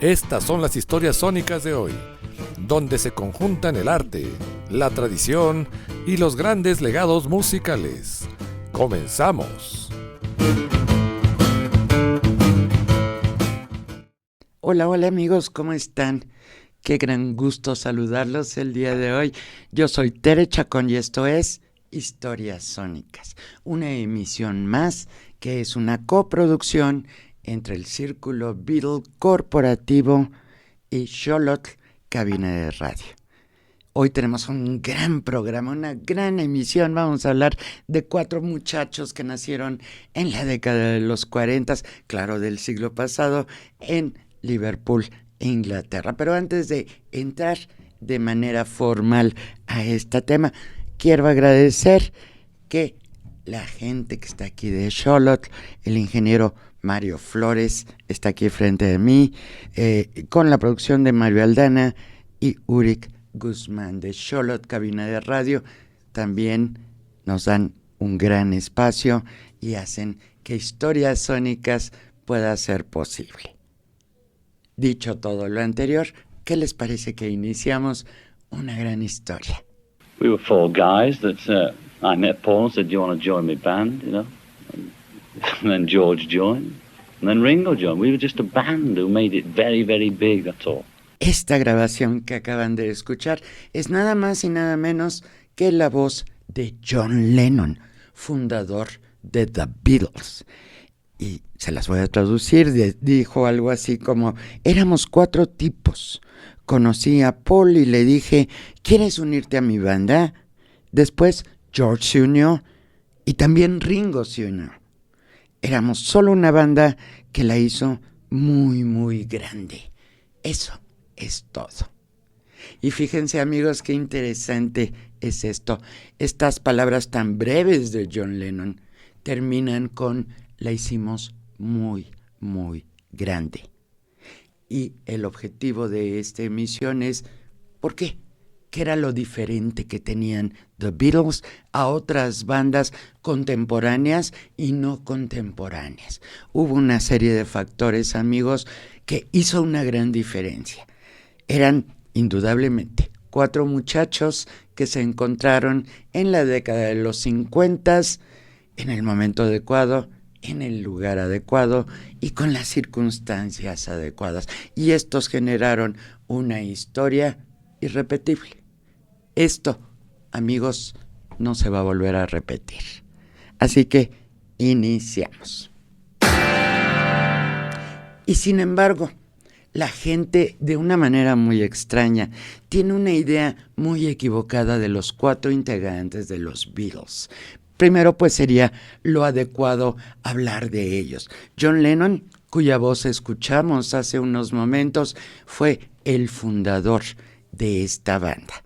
Estas son las historias sónicas de hoy, donde se conjuntan el arte, la tradición y los grandes legados musicales. ¡Comenzamos! Hola amigos, ¿cómo están? Qué gran gusto saludarlos el día de hoy. Yo soy Tere Chacón y esto es Historias Sónicas, una emisión más que es una coproducción entre el Círculo Beatle Corporativo y Xolotl Cabina de Radio. Hoy tenemos un gran programa, una gran emisión. Vamos a hablar de 4 muchachos que nacieron en la década de los 40, claro, del siglo pasado, en Liverpool, Inglaterra. Pero antes de entrar de manera formal a este tema, quiero agradecer que la gente que está aquí de Xolotl, el ingeniero Mario Flores está aquí frente de mí, con la producción de Mario Aldana y Uric Guzmán de Xolotl Cabina de Radio. También nos dan un gran espacio y hacen que Historias Sónicas pueda ser posible. Dicho todo lo anterior, ¿qué les parece que iniciamos una gran historia? We were 4 guys that I met Paul and said, "Do you want to join my band?" You know, and then George joined, and then Ringo joined. We were just a band who made it very, very big. That's all. Esta grabación que acaban de escuchar es nada más y nada menos que la voz de John Lennon, fundador de The Beatles. Y se las voy a traducir, dijo algo así como: éramos 4 tipos. Conocí a Paul y le dije, ¿quieres unirte a mi banda? Después George se unió y también Ringo se unió. Éramos solo una banda que la hizo muy, muy grande. Eso es todo. Y fíjense, amigos, qué interesante es esto. Estas palabras tan breves de John Lennon terminan con: la hicimos muy, muy grande. Y el objetivo de esta emisión es: ¿por qué? ¿Qué era lo diferente que tenían The Beatles a otras bandas contemporáneas y no contemporáneas? Hubo una serie de factores, amigos, que hizo una gran diferencia. Eran, indudablemente, 4 muchachos que se encontraron en la década de los 50, en el momento adecuado, en el lugar adecuado y con las circunstancias adecuadas. Y estos generaron una historia irrepetible. Esto, amigos, no se va a volver a repetir. Así que iniciamos. Y sin embargo, la gente, de una manera muy extraña, tiene una idea muy equivocada de los 4 integrantes de los Beatles. Primero, pues sería lo adecuado hablar de ellos. John Lennon, cuya voz escuchamos hace unos momentos, fue el fundador de esta banda.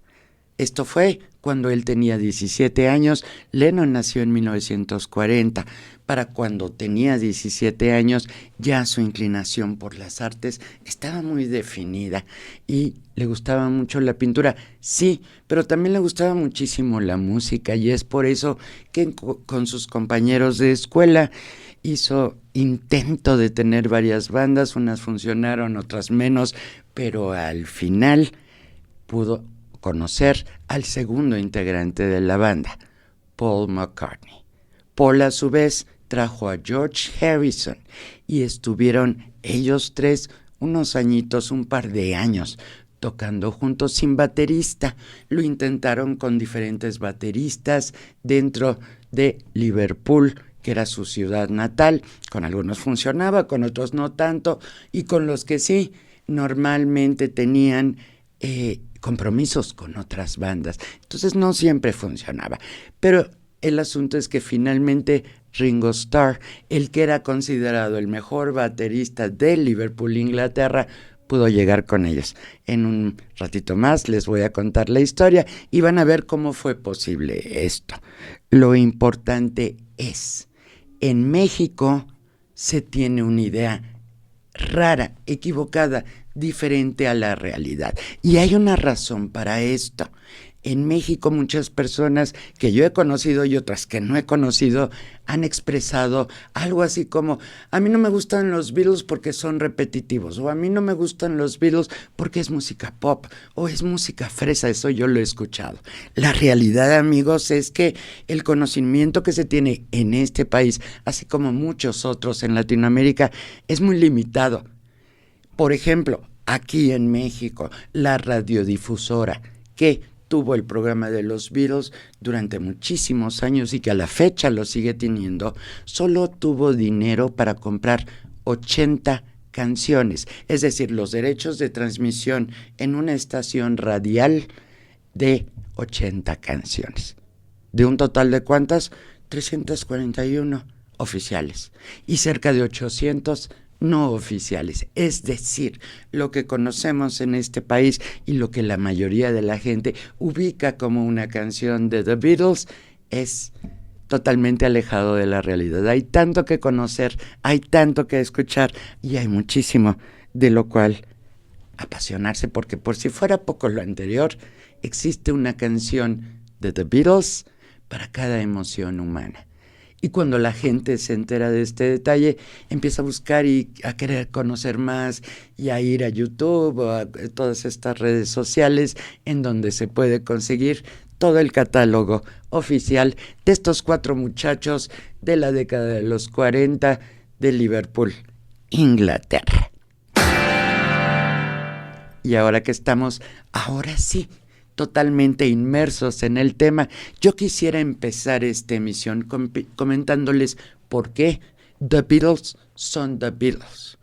Esto fue cuando él tenía 17 años. Lennon nació en 1940. Para cuando tenía 17 años, ya su inclinación por las artes estaba muy definida y le gustaba mucho la pintura, sí, pero también le gustaba muchísimo la música, y es por eso que con sus compañeros de escuela hizo intento de tener varias bandas. Unas funcionaron, otras menos, pero al final pudo conocer al segundo integrante de la banda, Paul McCartney. Paul, a su vez, trajo a George Harrison y estuvieron ellos 3 unos añitos, un par de años, tocando juntos sin baterista. Lo intentaron con diferentes bateristas dentro de Liverpool, que era su ciudad natal. Con algunos funcionaba, con otros no tanto, y con los que sí, normalmente tenían compromisos con otras bandas. Entonces no siempre funcionaba. Pero el asunto es que finalmente Ringo Starr, el que era considerado el mejor baterista de Liverpool, Inglaterra, pudo llegar con ellos. En un ratito más les voy a contar la historia y van a ver cómo fue posible esto. Lo importante es, en México se tiene una idea rara, equivocada, diferente a la realidad. Y hay una razón para esto. En México muchas personas que yo he conocido y otras que no he conocido han expresado algo así como: a mí no me gustan los Beatles porque son repetitivos, o a mí no me gustan los Beatles porque es música pop o es música fresa. Eso yo lo he escuchado. La realidad, amigos, es que el conocimiento que se tiene en este país, así como muchos otros en Latinoamérica, es muy limitado. Por ejemplo, aquí en México, la radiodifusora que tuvo el programa de los Beatles durante muchísimos años y que a la fecha lo sigue teniendo, solo tuvo dinero para comprar 80 canciones, es decir, los derechos de transmisión en una estación radial de 80 canciones. ¿De un total de cuántas? 341 oficiales y cerca de 800 no oficiales, es decir, lo que conocemos en este país y lo que la mayoría de la gente ubica como una canción de The Beatles es totalmente alejado de la realidad. Hay tanto que conocer, hay tanto que escuchar y hay muchísimo de lo cual apasionarse, porque por si fuera poco lo anterior, existe una canción de The Beatles para cada emoción humana. Y cuando la gente se entera de este detalle, empieza a buscar y a querer conocer más y a ir a YouTube o a todas estas redes sociales en donde se puede conseguir todo el catálogo oficial de estos 4 muchachos de la década de los 40 de Liverpool, Inglaterra. Y ahora que estamos, ahora sí, totalmente inmersos en el tema, yo quisiera empezar esta emisión comentándoles por qué The Beatles son The Beatles.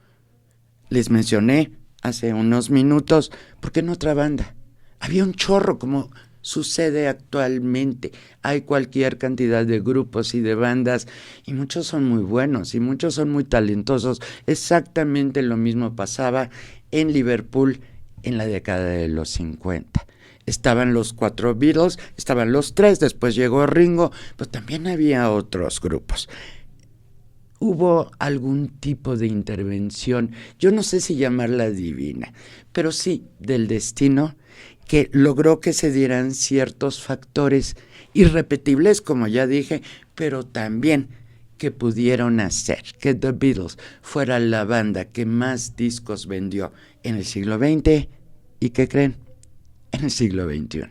Les mencioné hace unos minutos por qué en otra banda había un chorro, como sucede actualmente. Hay cualquier cantidad de grupos y de bandas y muchos son muy buenos y muchos son muy talentosos. Exactamente lo mismo pasaba en Liverpool en la década de los 50. Estaban los 4 Beatles, estaban los 3, después llegó Ringo, pero también había otros grupos. Hubo algún tipo de intervención, yo no sé si llamarla divina, pero sí del destino, que logró que se dieran ciertos factores irrepetibles, como ya dije, pero también que pudieron hacer que The Beatles fuera la banda que más discos vendió en el siglo XX. ¿Y qué creen? En el siglo XXI.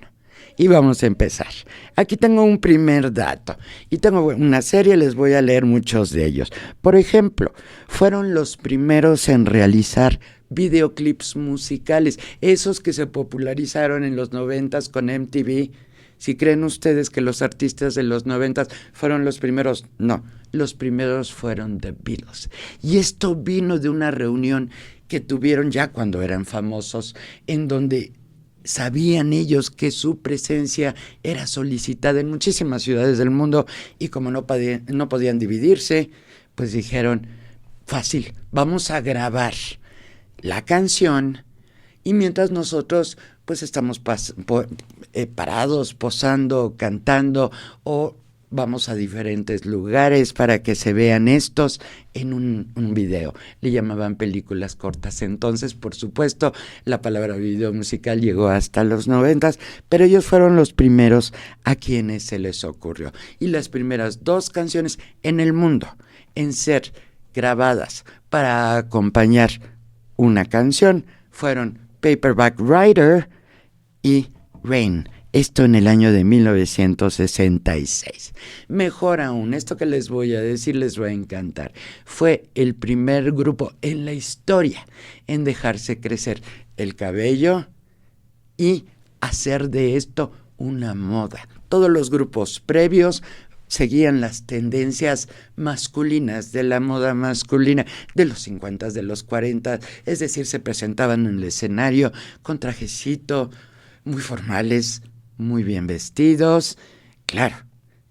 Y vamos a empezar. Aquí tengo un primer dato. Y tengo una serie, les voy a leer muchos de ellos. Por ejemplo, fueron los primeros en realizar videoclips musicales, esos que se popularizaron en los 90s con MTV. Si creen ustedes que los artistas de los 90s fueron los primeros, no, los primeros fueron The Beatles. Y esto vino de una reunión que tuvieron ya cuando eran famosos, en donde sabían ellos que su presencia era solicitada en muchísimas ciudades del mundo y como no podían dividirse, pues dijeron, fácil, vamos a grabar la canción y mientras nosotros pues estamos parados, posando, cantando o vamos a diferentes lugares para que se vean estos en un video. Le llamaban películas cortas. Entonces, por supuesto, la palabra video musical llegó hasta los 90s, pero ellos fueron los primeros a quienes se les ocurrió. Y las primeras 2 canciones en el mundo en ser grabadas para acompañar una canción fueron Paperback Writer y Rain. Esto en el año de 1966. Mejor aún, esto que les voy a decir les va a encantar. Fue el primer grupo en la historia en dejarse crecer el cabello y hacer de esto una moda. Todos los grupos previos seguían las tendencias masculinas, de la moda masculina de los 50, de los 40, es decir, se presentaban en el escenario con trajecito, muy formales, muy bien vestidos, claro.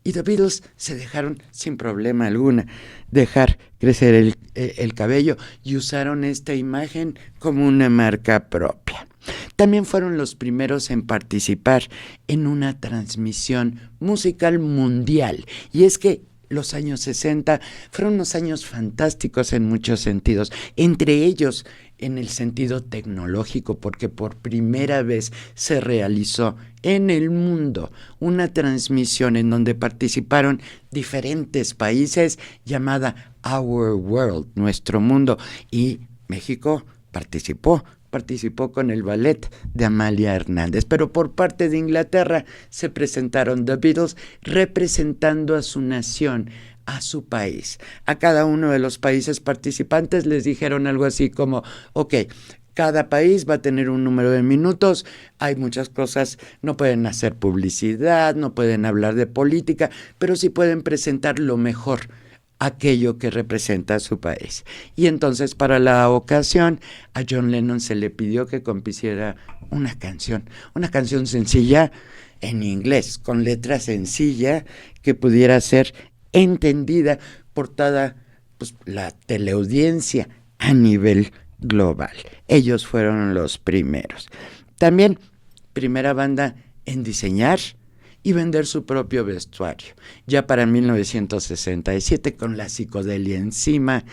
Y The Beatles se dejaron sin problema alguna dejar crecer el cabello y usaron esta imagen como una marca propia. También fueron los primeros en participar en una transmisión musical mundial. Y es que los años 60 fueron unos años fantásticos en muchos sentidos. Entre ellos, en el sentido tecnológico, porque por primera vez se realizó en el mundo una transmisión en donde participaron diferentes países llamada Our World, Nuestro Mundo, y México participó con el ballet de Amalia Hernández, pero por parte de Inglaterra se presentaron The Beatles representando a su nación, a su país. A cada uno de los países participantes les dijeron algo así como, ok, cada país va a tener un número de minutos, hay muchas cosas, no pueden hacer publicidad, no pueden hablar de política, pero sí pueden presentar lo mejor, aquello que representa a su país. Y entonces para la ocasión a John Lennon se le pidió que compusiera una canción sencilla en inglés, con letra sencilla que pudiera ser entendida por toda la teleaudiencia a nivel global. Ellos fueron los primeros. También primera banda en diseñar y vender su propio vestuario. Ya para 1967, con la psicodelia encima,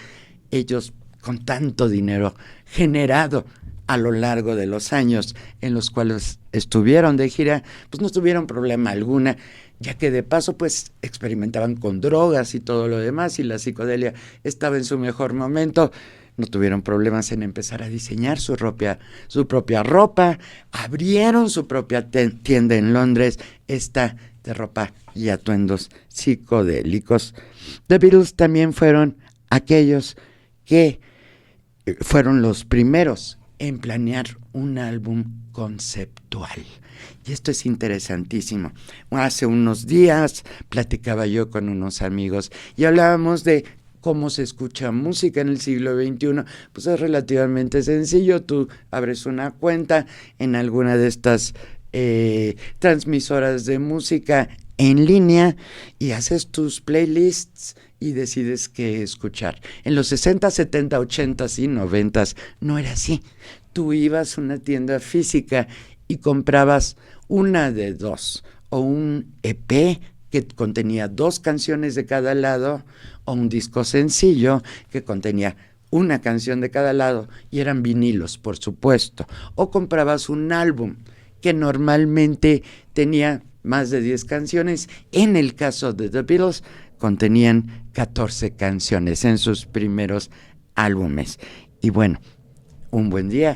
ellos, con tanto dinero generado a lo largo de los años en los cuales estuvieron de gira, pues no tuvieron problema alguna, ya que de paso pues experimentaban con drogas y todo lo demás, y la psicodelia estaba en su mejor momento. No tuvieron problemas en empezar a diseñar su propia ropa, abrieron su propia tienda en Londres, esta de ropa y atuendos psicodélicos. The Beatles también fueron aquellos que fueron los primeros en planear un álbum conceptual. Y esto es interesantísimo. Hace unos días platicaba yo con unos amigos y hablábamos de cómo se escucha música en el siglo XXI. Pues es relativamente sencillo. Tú abres una cuenta en alguna de estas transmisoras de música en línea y haces tus playlists y decides qué escuchar. En los 60, 70, 80 y 90 no era así. Tú ibas a una tienda física y comprabas una de dos, o un EP que contenía 2 canciones de cada lado, o un disco sencillo que contenía una canción de cada lado, y eran vinilos, por supuesto, o comprabas un álbum que normalmente tenía más de 10 canciones. En el caso de The Beatles, contenían 14 canciones en sus primeros álbumes. Y bueno, un buen día,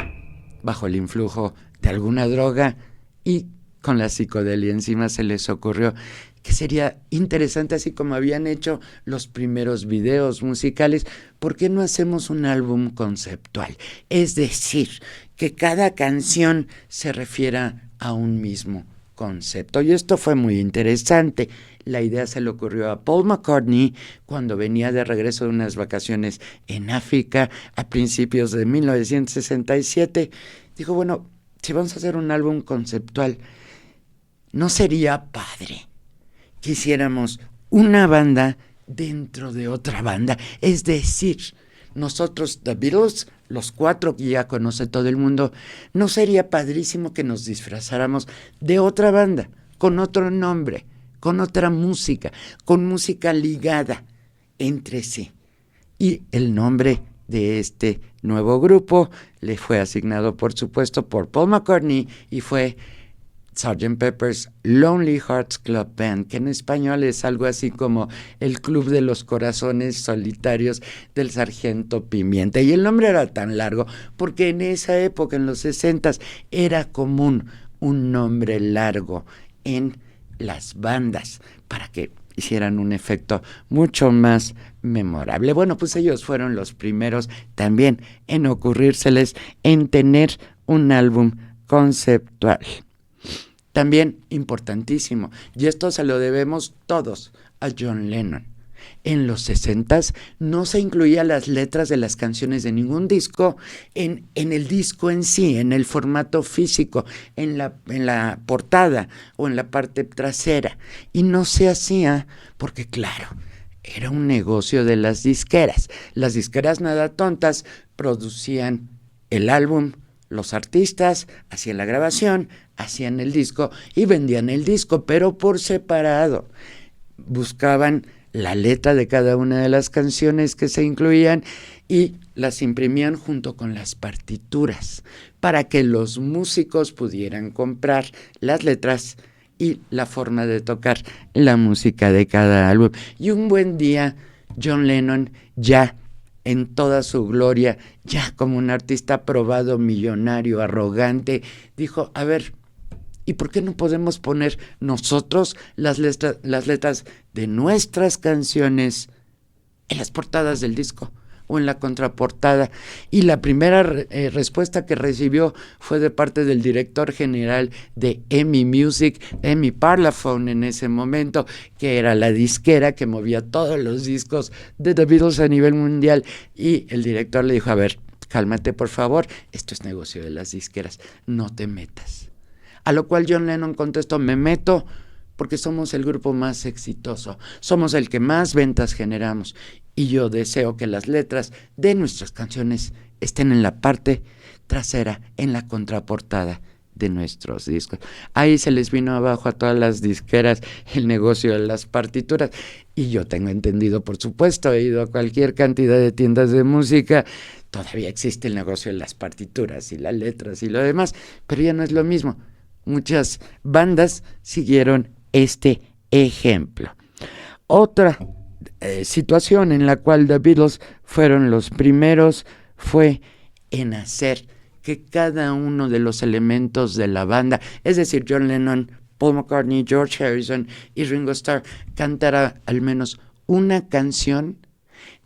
bajo el influjo de alguna droga y con la psicodelia encima, se les ocurrió que sería interesante, así como habían hecho los primeros videos musicales, ¿por qué no hacemos un álbum conceptual? Es decir, que cada canción se refiera a un mismo concepto. Y esto fue muy interesante. La idea se le ocurrió a Paul McCartney cuando venía de regreso de unas vacaciones en África a principios de 1967. Dijo, bueno, si vamos a hacer un álbum conceptual, ¿no sería padre que hiciéramos una banda dentro de otra banda? Es decir, nosotros, The Beatles, los 4 que ya conoce todo el mundo, ¿no sería padrísimo que nos disfrazáramos de otra banda, con otro nombre, con otra música, con música ligada entre sí? Y el nombre de este nuevo grupo le fue asignado, por supuesto, por Paul McCartney, y fue Sgt. Pepper's Lonely Hearts Club Band, que en español es algo así como el Club de los Corazones Solitarios del Sargento Pimienta. Y el nombre era tan largo porque en esa época, en los 60s, era común un nombre largo en las bandas para que hicieran un efecto mucho más memorable. Bueno, pues ellos fueron los primeros también en ocurrírseles en tener un álbum conceptual. También importantísimo, y esto se lo debemos todos a John Lennon. En los 60s no se incluían las letras de las canciones de ningún disco en el disco en sí, en el formato físico, en la portada o en la parte trasera. Y no se hacía porque, claro, era un negocio de las disqueras. Las disqueras nada tontas producían el álbum, los artistas hacían la grabación, hacían el disco y vendían el disco, pero por separado. Buscaban la letra de cada una de las canciones que se incluían y las imprimían junto con las partituras para que los músicos pudieran comprar las letras y la forma de tocar la música de cada álbum. Y un buen día, John Lennon, ya en toda su gloria, ya como un artista probado, millonario, arrogante, dijo, a ver, ¿y por qué no podemos poner nosotros las letras de nuestras canciones en las portadas del disco o en la contraportada? Y la primera respuesta que recibió fue de parte del director general de EMI Music, EMI Parlophone en ese momento, que era la disquera que movía todos los discos de The Beatles a nivel mundial. Y el director le dijo, a ver, cálmate por favor, esto es negocio de las disqueras, no te metas. A lo cual John Lennon contestó, me meto porque somos el grupo más exitoso, somos el que más ventas generamos y yo deseo que las letras de nuestras canciones estén en la parte trasera, en la contraportada de nuestros discos. Ahí se les vino abajo a todas las disqueras el negocio de las partituras y yo tengo entendido, por supuesto, he ido a cualquier cantidad de tiendas de música, todavía existe el negocio de las partituras y las letras y lo demás, pero ya no es lo mismo. Muchas bandas siguieron este ejemplo. Otra situación en la cual The Beatles fueron los primeros fue en hacer que cada uno de los elementos de la banda, es decir, John Lennon, Paul McCartney, George Harrison y Ringo Starr, cantara al menos una canción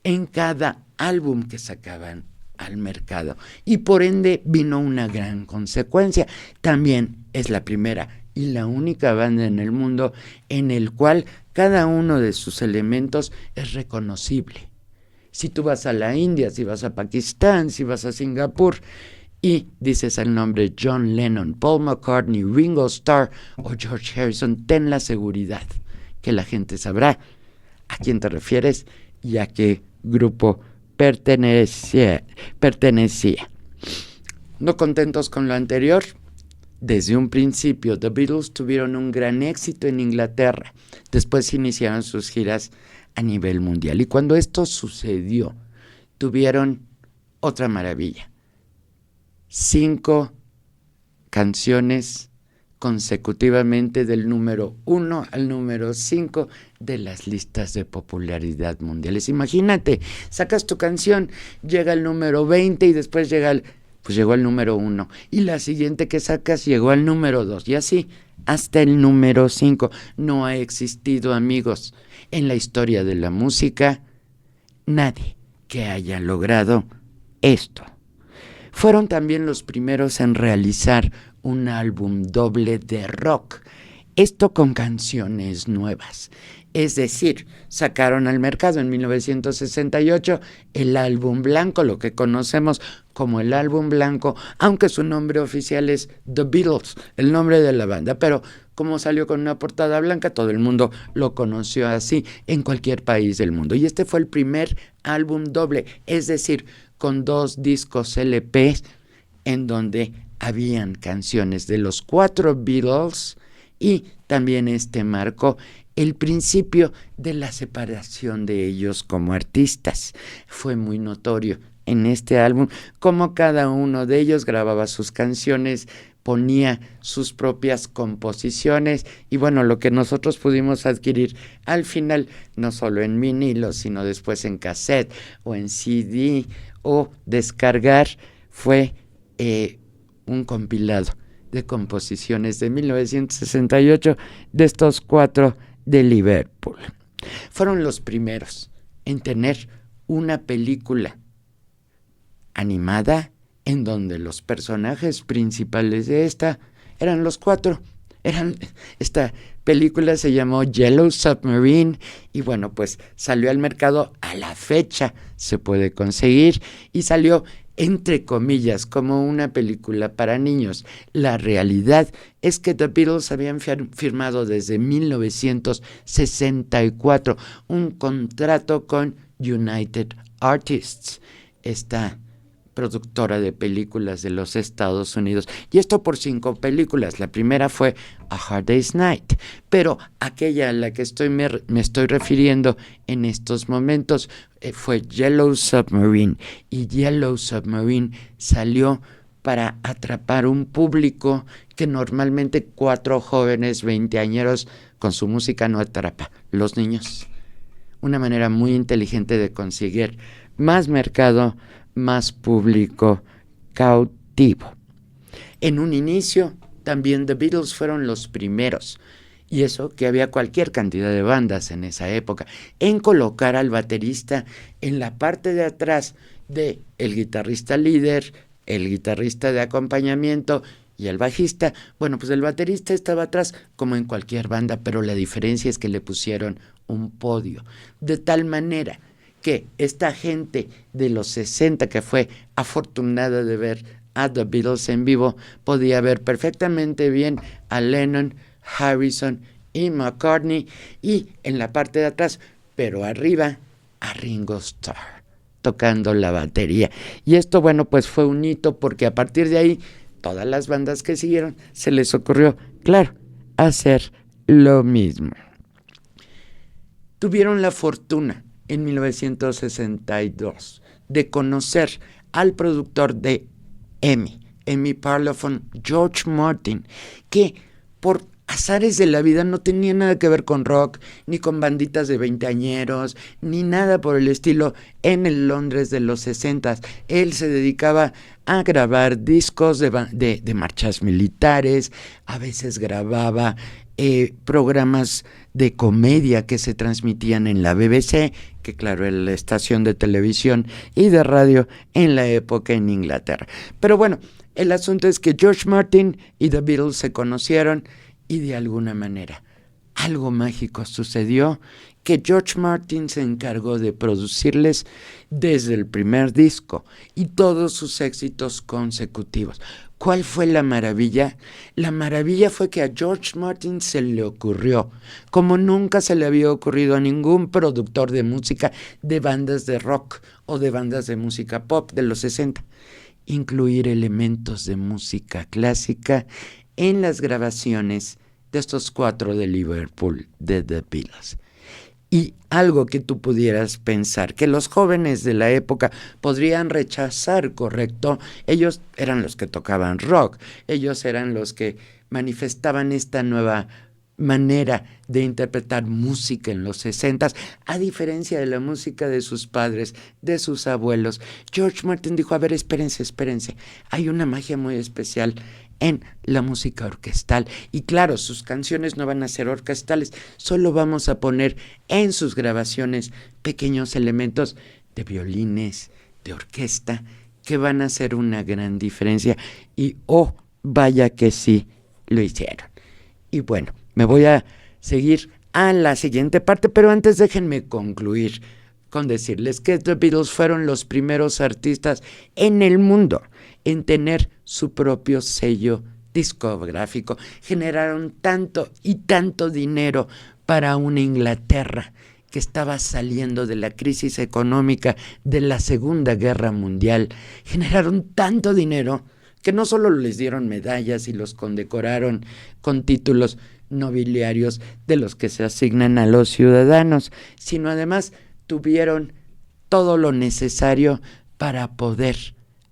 en cada álbum que sacaban al mercado. Y por ende vino una gran consecuencia. También es la primera y la única banda en el mundo en el cual cada uno de sus elementos es reconocible. Si tú vas a la India, si vas a Pakistán, si vas a Singapur y dices el nombre John Lennon, Paul McCartney, Ringo Starr o George Harrison, ten la seguridad que la gente sabrá a quién te refieres y a qué grupo pertenecía. No contentos con lo anterior, desde un principio The Beatles tuvieron un gran éxito en Inglaterra, después iniciaron sus giras a nivel mundial y cuando esto sucedió tuvieron otra maravilla, 5 canciones consecutivamente del número 1 al número 5 de las listas de popularidad mundiales. Imagínate, sacas tu canción, llega el número 20 y después llegó al número 1 y la siguiente que sacas llegó al número 2 y así hasta el número 5. No ha existido, amigos, en la historia de la música nadie que haya logrado esto. Fueron también los primeros en realizar un álbum doble de rock, esto con canciones nuevas. Es decir, sacaron al mercado en 1968 el álbum blanco, lo que conocemos como el álbum blanco, aunque su nombre oficial es The Beatles, el nombre de la banda, pero como salió con una portada blanca, todo el mundo lo conoció así en cualquier país del mundo. Y este fue el primer álbum doble, es decir, con 2 discos LP en donde habían canciones de los 4 Beatles y también marcó el principio de la separación de ellos como artistas. Fue muy notorio en este álbum cómo cada uno de ellos grababa sus canciones, ponía sus propias composiciones y bueno, lo que nosotros pudimos adquirir al final, no solo en vinilo, sino después en cassette o en CD o descargar, fue un compilado de composiciones de 1968 de estos 4 de Liverpool. Fueron los primeros en tener una película animada en donde los personajes principales de esta eran los 4. Esta película se llamó Yellow Submarine y bueno, pues salió al mercado, a la fecha se puede conseguir y salió entre comillas como una película para niños. La realidad es que The Beatles habían firmado desde 1964 un contrato con United Artists, esta productora de películas de los Estados Unidos. Y esto por 5 películas. La primera fue A Hard Day's Night, pero aquella a la que me estoy refiriendo en estos momentos fue Yellow Submarine. Y Yellow Submarine salió para atrapar un público que normalmente 4 jóvenes veinteañeros con su música no atrapa, los niños. Una manera muy inteligente de conseguir más mercado, más público cautivo. En un inicio, también The Beatles fueron los primeros, y eso que había cualquier cantidad de bandas en esa época, en colocar al baterista en la parte de atrás de el guitarrista líder, el guitarrista de acompañamiento y el bajista. Bueno, pues el baterista estaba atrás como en cualquier banda, pero la diferencia es que le pusieron un podio, de tal manera que esta gente de los 60 que fue afortunada de ver a The Beatles en vivo, podía ver perfectamente bien a Lennon, Harrison y McCartney, y en la parte de atrás, pero arriba, a Ringo Starr tocando la batería. Y esto, bueno, pues fue un hito, porque a partir de ahí todas las bandas que siguieron se les ocurrió, claro, hacer lo mismo. Tuvieron la fortuna en 1962 de conocer al productor de Emmy Parlophone, George Martin, que por azares de la vida no tenía nada que ver con rock, ni con banditas de veinteañeros, ni nada por el estilo en el Londres de los 60. Él se dedicaba a grabar discos de marchas militares, a veces grababa programas de comedia que se transmitían en la BBC, que claro, era la estación de televisión y de radio en la época en Inglaterra. Pero bueno, el asunto es que George Martin y The Beatles se conocieron, y de alguna manera algo mágico sucedió, que George Martin se encargó de producirles desde el primer disco y todos sus éxitos consecutivos. ¿Cuál fue la maravilla? La maravilla fue que a George Martin se le ocurrió, como nunca se le había ocurrido a ningún productor de música de bandas de rock o de bandas de música pop de los 60, incluir elementos de música clásica en las grabaciones de estos 4 de Liverpool de The Beatles. Y algo que tú pudieras pensar, que los jóvenes de la época podrían rechazar, correcto, ellos eran los que tocaban rock, ellos eran los que manifestaban esta nueva manera de interpretar música en los 60, a diferencia de la música de sus padres, de sus abuelos. George Martin dijo, a ver, espérense, hay una magia muy especial en la música orquestal, y claro, sus canciones no van a ser orquestales, solo vamos a poner en sus grabaciones pequeños elementos de violines, de orquesta, que van a hacer una gran diferencia, y oh, vaya que sí lo hicieron. Y bueno, me voy a seguir a la siguiente parte, pero antes déjenme concluir con decirles que The Beatles fueron los primeros artistas en el mundo en tener su propio sello discográfico. Generaron tanto y tanto dinero para una Inglaterra que estaba saliendo de la crisis económica de la Segunda Guerra Mundial. Generaron tanto dinero que no solo les dieron medallas y los condecoraron con títulos nobiliarios de los que se asignan a los ciudadanos, sino además tuvieron todo lo necesario para poder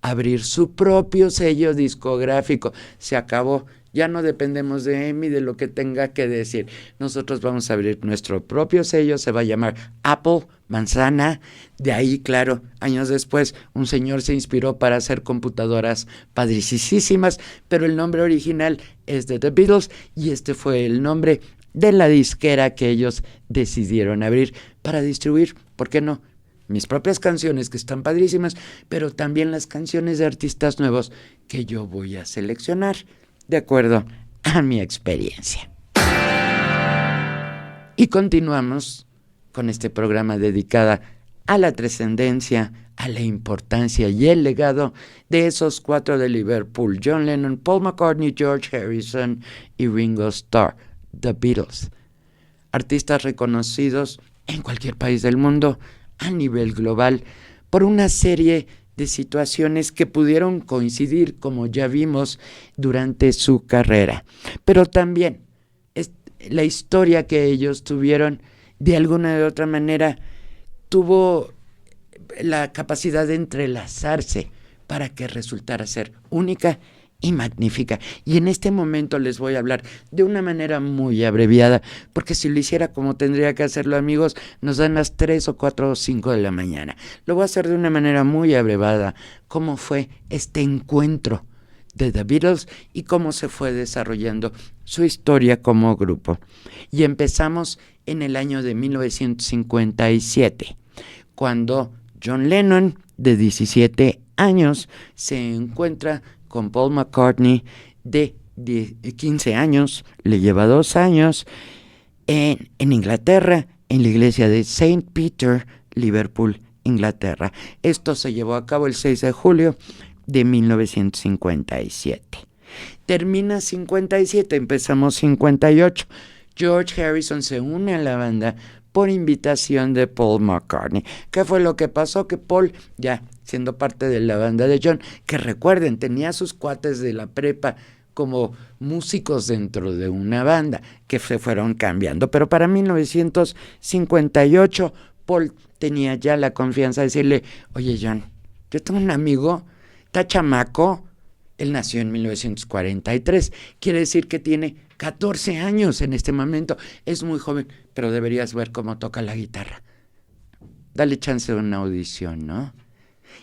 abrir su propio sello discográfico. Se acabó, ya no dependemos de Emmy, de lo que tenga que decir. Nosotros vamos a abrir nuestro propio sello, se va a llamar Apple, manzana. De ahí, claro, años después, un señor se inspiró para hacer computadoras padricísimas, pero el nombre original es de The Beatles, y este fue el nombre de la disquera que ellos decidieron abrir para distribuir, ¿por qué no?, mis propias canciones, que están padrísimas, pero también las canciones de artistas nuevos que yo voy a seleccionar de acuerdo a mi experiencia. Y continuamos con este programa dedicado a la trascendencia, a la importancia y el legado de esos 4 de Liverpool: John Lennon, Paul McCartney, George Harrison y Ringo Starr, The Beatles. Artistas reconocidos en cualquier país del mundo, a nivel global, por una serie de situaciones que pudieron coincidir, como ya vimos, durante su carrera. Pero también la historia que ellos tuvieron, de alguna u otra manera, tuvo la capacidad de entrelazarse para que resultara ser única y magnífica. Y en este momento les voy a hablar de una manera muy abreviada, porque si lo hiciera como tendría que hacerlo, amigos, nos dan las 3 o 4 o 5 de la mañana. Lo voy a hacer de una manera muy abreviada, cómo fue este encuentro de The Beatles y cómo se fue desarrollando su historia como grupo. Y empezamos en el año de 1957, cuando John Lennon, de 17 años, se encuentra con Paul McCartney, de 15 años, le lleva 2 años, en Inglaterra, en la iglesia de St. Peter, Liverpool, Inglaterra. Esto se llevó a cabo el 6 de julio de 1957. Termina 57, empezamos 58. George Harrison se une a la banda por invitación de Paul McCartney. ¿Qué fue lo que pasó? Que Paul, ya siendo parte de la banda de John, que recuerden, tenía sus cuates de la prepa como músicos dentro de una banda, que se fueron cambiando. Pero para 1958, Paul tenía ya la confianza de decirle, oye John, yo tengo un amigo, está chamaco, él nació en 1943, quiere decir que tiene 14 años en este momento, es muy joven, pero deberías ver cómo toca la guitarra. Dale chance de una audición, ¿no?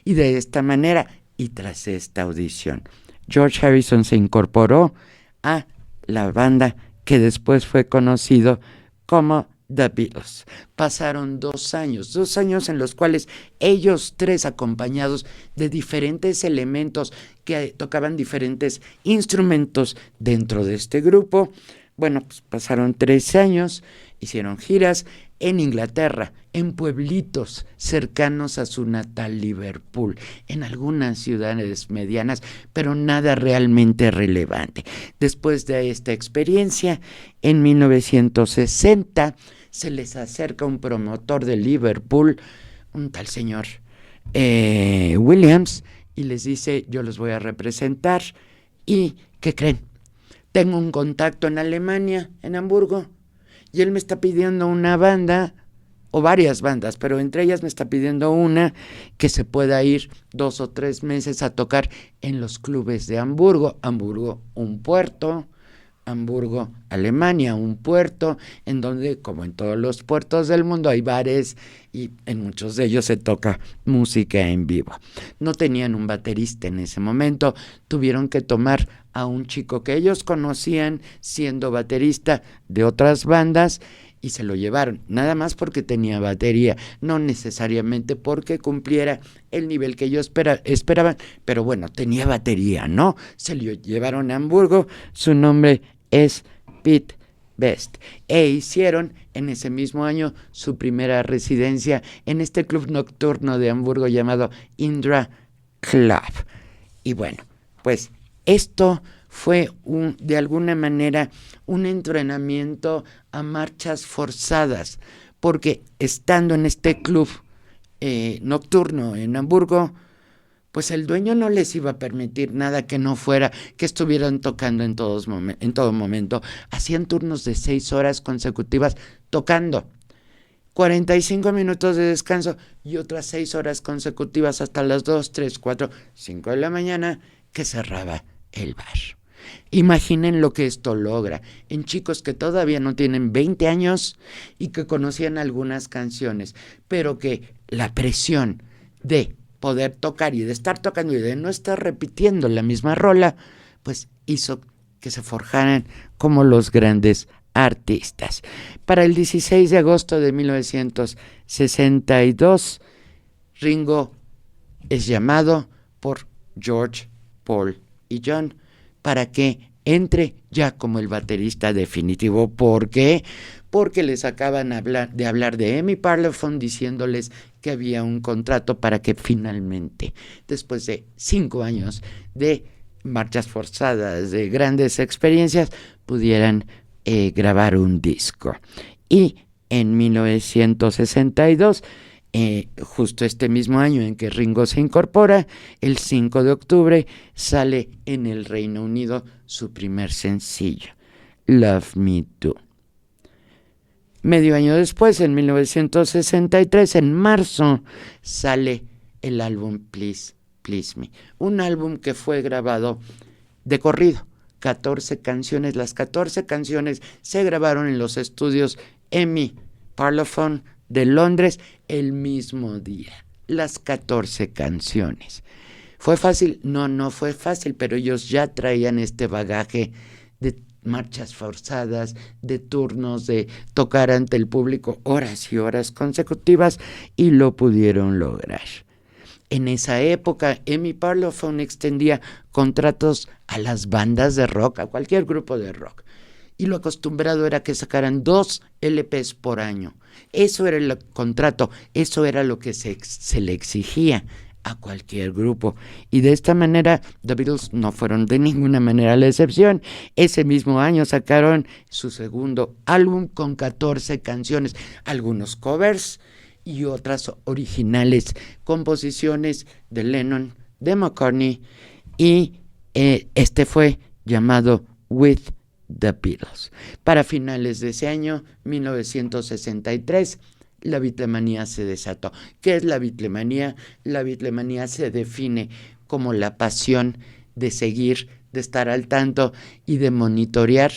Y de esta manera, y tras esta audición, George Harrison se incorporó a la banda que después fue conocido como The Beatles. Pasaron 2 años en los cuales ellos tres, acompañados de diferentes elementos que tocaban diferentes instrumentos dentro de este grupo, bueno, pues pasaron 3 años, hicieron giras en Inglaterra, en pueblitos cercanos a su natal Liverpool, en algunas ciudades medianas, pero nada realmente relevante. Después de esta experiencia, en 1960, se les acerca un promotor de Liverpool, un tal señor Williams, y les dice, yo los voy a representar. ¿Y qué creen? Tengo un contacto en Alemania, en Hamburgo, y él me está pidiendo una banda, o varias bandas, pero entre ellas me está pidiendo una que se pueda ir 2 o 3 meses a tocar en los clubes de Hamburgo. Hamburgo, un puerto. Hamburgo, Alemania, un puerto en donde, como en todos los puertos del mundo, hay bares y en muchos de ellos se toca música en vivo. No tenían un baterista en ese momento, tuvieron que tomar a un chico que ellos conocían siendo baterista de otras bandas y se lo llevaron, nada más porque tenía batería, no necesariamente porque cumpliera el nivel que ellos esperaban, pero bueno, tenía batería, ¿no? Se lo llevaron a Hamburgo, su nombre es Pete Best, e hicieron en ese mismo año su primera residencia en este club nocturno de Hamburgo llamado Indra Club. Y bueno, pues esto fue de alguna manera un entrenamiento a marchas forzadas, porque estando en este club nocturno en Hamburgo, pues el dueño no les iba a permitir nada que no fuera, que estuvieran tocando en todo momento. Hacían turnos de 6 horas consecutivas tocando, 45 minutos de descanso y otras 6 horas consecutivas hasta las 2, 3, 4, 5 de la mañana que cerraba el bar. Imaginen lo que esto logra en chicos que todavía no tienen 20 años y que conocían algunas canciones, pero que la presión de poder tocar y de estar tocando y de no estar repitiendo la misma rola, pues hizo que se forjaran como los grandes artistas. Para el 16 de agosto de 1962, Ringo es llamado por George, Paul y John para que entre ya como el baterista definitivo. ¿Por qué? Porque les acaban de hablar de Amy Parlophone diciéndoles que había un contrato para que finalmente, después de 5 años de marchas forzadas, de grandes experiencias, pudieran grabar un disco. Y en 1962 justo este mismo año en que Ringo se incorpora, el 5 de octubre, sale en el Reino Unido su primer sencillo, Love Me Do. Medio año después, en 1963, en marzo, sale el álbum Please, Please Me, un álbum que fue grabado de corrido, 14 canciones. Las 14 canciones se grabaron en los estudios EMI Parlophone de Londres el mismo día. Las 14 canciones. ¿Fue fácil? No fue fácil, pero ellos ya traían este bagaje de marchas forzadas, de turnos, de tocar ante el público horas y horas consecutivas, y lo pudieron lograr. En esa época, EMI Parlophone extendía contratos a las bandas de rock, a cualquier grupo de rock. Y lo acostumbrado era que sacaran 2 LPs por año. Eso era el contrato, eso era lo que se le exigía a cualquier grupo. Y de esta manera, The Beatles no fueron de ninguna manera la excepción. Ese mismo año sacaron su segundo álbum con 14 canciones, algunos covers y otras originales, composiciones de Lennon, de McCartney, y este fue llamado With The Beatles. Para finales de ese año, 1963, la Beatlemanía se desató. ¿Qué es la Beatlemanía? La Beatlemanía se define como la pasión de seguir, de estar al tanto y de monitorear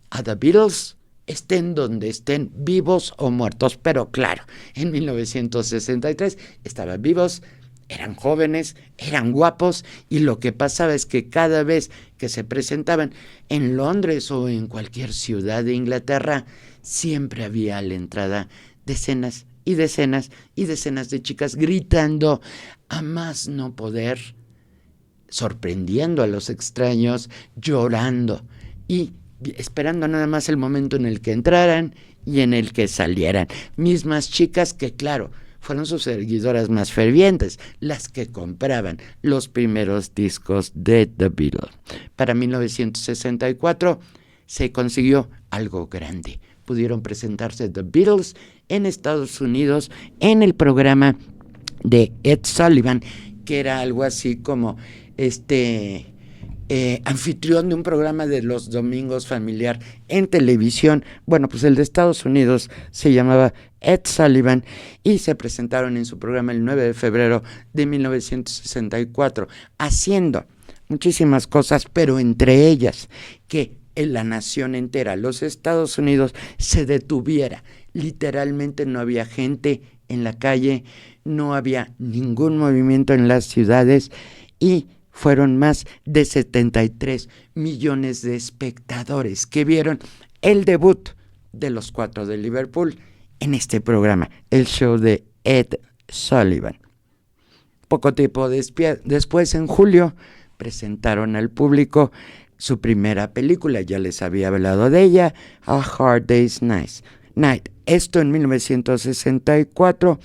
a The Beatles, estén donde estén, vivos o muertos. Pero claro, en 1963 estaban vivos, eran jóvenes, eran guapos, y lo que pasaba es que cada vez que se presentaban en Londres o en cualquier ciudad de Inglaterra, siempre había a la entrada decenas y decenas y decenas de chicas gritando a más no poder, sorprendiendo a los extraños, llorando y esperando nada más el momento en el que entraran y en el que salieran. Mismas chicas que, claro, fueron sus seguidoras más fervientes, las que compraban los primeros discos de The Beatles. Para 1964 se consiguió algo grande. Pudieron presentarse The Beatles en Estados Unidos en el programa de Ed Sullivan, que era algo así como anfitrión de un programa de los domingos familiar en televisión. Bueno, pues el de Estados Unidos se llamaba Ed Sullivan y se presentaron en su programa el 9 de febrero de 1964, haciendo muchísimas cosas, pero entre ellas que en la nación entera, los Estados Unidos, se detuviera. Literalmente no había gente en la calle, no había ningún movimiento en las ciudades, y fueron más de 73 millones de espectadores que vieron el debut de los 4 de Liverpool en este programa, el show de Ed Sullivan. Poco tiempo después, en julio, presentaron al público su primera película, ya les había hablado de ella, A Hard Day's Night. Esto en 1964,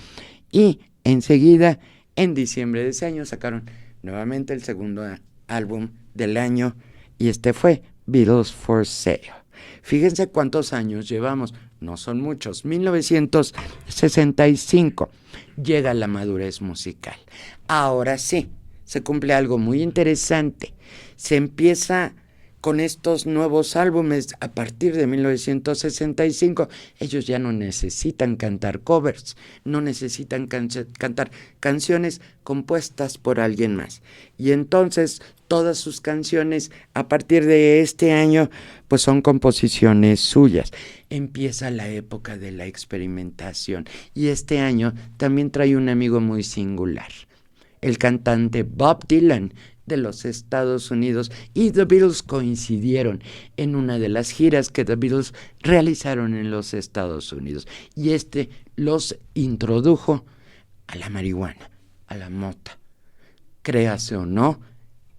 y enseguida, en diciembre de ese año, sacaron nuevamente el segundo álbum del año, y este fue Beatles for Sale. Fíjense cuántos años llevamos, no son muchos. 1965 llega la madurez musical. Ahora sí, se cumple algo muy interesante. Se empieza con estos nuevos álbumes a partir de 1965. Ellos ya no necesitan cantar covers, no necesitan cantar canciones compuestas por alguien más. Y entonces todas sus canciones a partir de este año pues son composiciones suyas. Empieza la época de la experimentación, y este año también trae un amigo muy singular, el cantante Bob Dylan de los Estados Unidos, y The Beatles coincidieron en una de las giras que The Beatles realizaron en los Estados Unidos, y los introdujo a la marihuana, a la mota. Créase o no,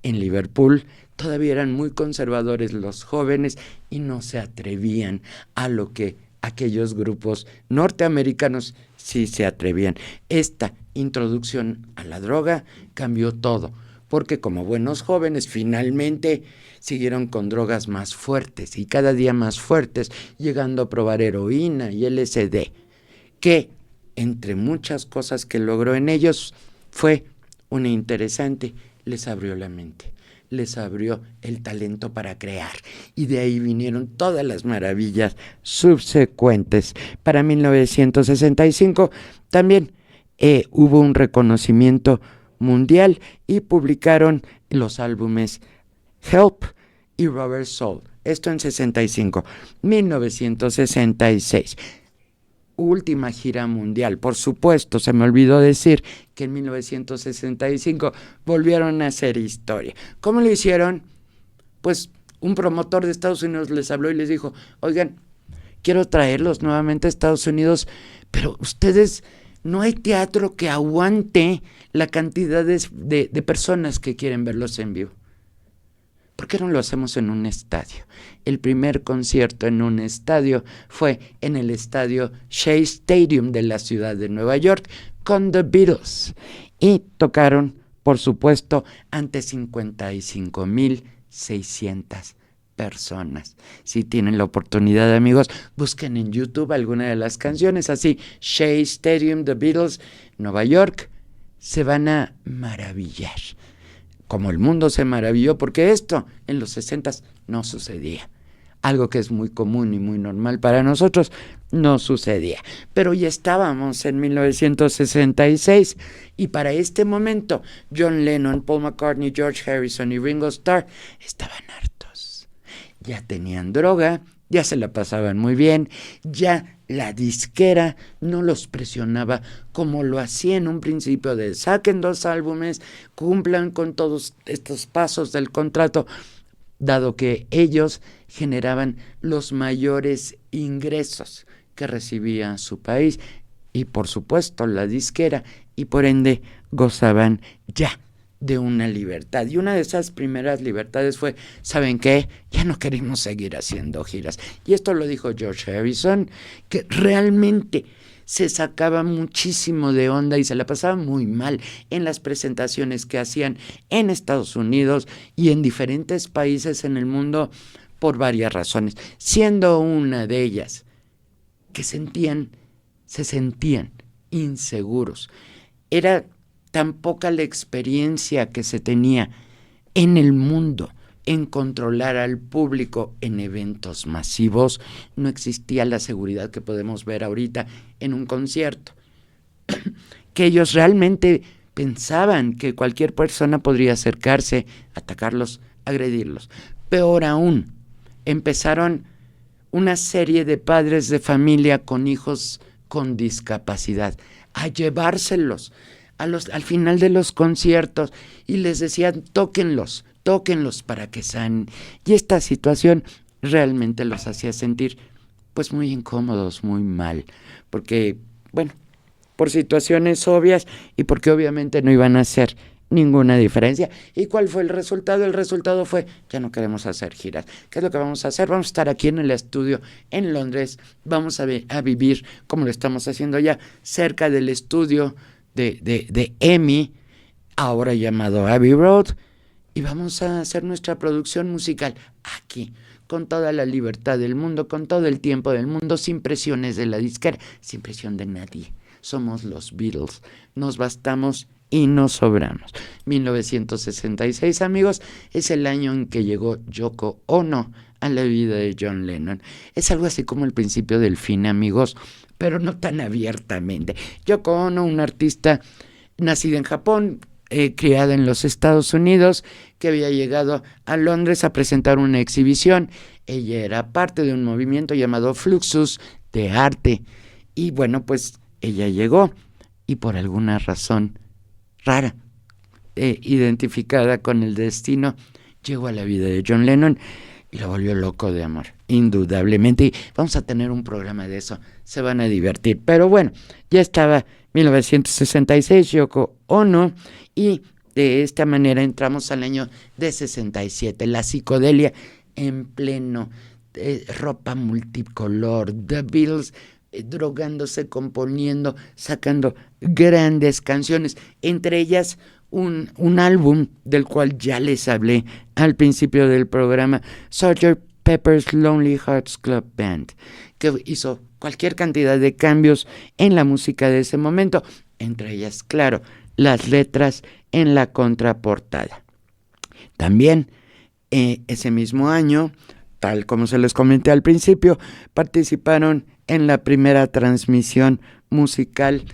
en Liverpool todavía eran muy conservadores los jóvenes y no se atrevían a lo que aquellos grupos norteamericanos sí se atrevían. Esta introducción a la droga cambió todo, porque como buenos jóvenes finalmente siguieron con drogas más fuertes y cada día más fuertes, llegando a probar heroína y LSD, que entre muchas cosas que logró en ellos, fue una interesante, les abrió la mente, les abrió el talento para crear, y de ahí vinieron todas las maravillas subsecuentes. Para 1965 también hubo un reconocimiento mundial y publicaron los álbumes Help y Rubber Soul. Esto en 65. 1966. Última gira mundial. Por supuesto, se me olvidó decir que en 1965 volvieron a hacer historia. ¿Cómo lo hicieron? Pues un promotor de Estados Unidos les habló y les dijo, oigan, quiero traerlos nuevamente a Estados Unidos, pero ustedes, no hay teatro que aguante la cantidad de personas que quieren verlos en vivo. ¿Por qué no lo hacemos en un estadio? El primer concierto en un estadio fue en el estadio Shea Stadium de la ciudad de Nueva York con The Beatles. Y tocaron, por supuesto, ante 55,600 personas. Si tienen la oportunidad, amigos, busquen en YouTube alguna de las canciones, así, Shea Stadium, The Beatles, Nueva York, se van a maravillar. Como el mundo se maravilló, porque esto en los 60s no sucedía. Algo que es muy común y muy normal para nosotros, no sucedía. Pero ya estábamos en 1966 y para este momento John Lennon, Paul McCartney, George Harrison y Ringo Starr estaban hartos. Ya tenían droga, ya se la pasaban muy bien, ya la disquera no los presionaba como lo hacía en un principio de saquen 2 álbumes, cumplan con todos estos pasos del contrato, dado que ellos generaban los mayores ingresos que recibía su país y por supuesto la disquera, y por ende gozaban ya de una libertad. Y una de esas primeras libertades fue, ¿saben qué? Ya no queremos seguir haciendo giras. Y esto lo dijo George Harrison, que realmente se sacaba muchísimo de onda y se la pasaba muy mal en las presentaciones que hacían en Estados Unidos y en diferentes países en el mundo por varias razones, siendo una de ellas que se sentían inseguros. Era tan poca la experiencia que se tenía en el mundo en controlar al público en eventos masivos. No existía la seguridad que podemos ver ahorita en un concierto, que ellos realmente pensaban que cualquier persona podría acercarse, atacarlos, agredirlos. Peor aún, empezaron una serie de padres de familia con hijos con discapacidad a llevárselos al final de los conciertos y les decían tóquenlos para que sanen. Y esta situación realmente los hacía sentir pues muy incómodos, muy mal, porque bueno, por situaciones obvias y porque obviamente no iban a hacer ninguna diferencia. ¿Y cuál fue el resultado? El resultado fue, ya no queremos hacer giras. ¿Qué es lo que vamos a hacer? Vamos a estar aquí en el estudio en Londres, vamos a vivir como lo estamos haciendo ya, cerca del estudio de EMI, ahora llamado Abbey Road, y vamos a hacer nuestra producción musical aquí, con toda la libertad del mundo, con todo el tiempo del mundo, sin presiones de la disquera, sin presión de nadie. Somos los Beatles, nos bastamos y nos sobramos. 1966, amigos, es el año en que llegó Yoko Ono a la vida de John Lennon. Es algo así como el principio del fin, amigos, pero no tan abiertamente. Yoko Ono, una artista nacida en Japón, criada en los Estados Unidos, que había llegado a Londres a presentar una exhibición. Ella era parte de un movimiento llamado Fluxus de arte. Y bueno, pues ella llegó y por alguna razón rara, identificada con el destino, llegó a la vida de John Lennon y lo volvió loco de amor, indudablemente. Y vamos a tener un programa de eso, se van a divertir. Pero bueno, ya estaba 1966, Yoko Ono, y de esta manera entramos al año de 67, la psicodelia en pleno, ropa multicolor, The Beatles drogándose, componiendo, sacando grandes canciones, entre ellas un álbum del cual ya les hablé al principio del programa, Sgt. Pepper's Lonely Hearts Club Band, que hizo cualquier cantidad de cambios en la música de ese momento, entre ellas, claro, las letras en la contraportada. También ese mismo año, tal como se les comenté al principio, participaron en la primera transmisión musical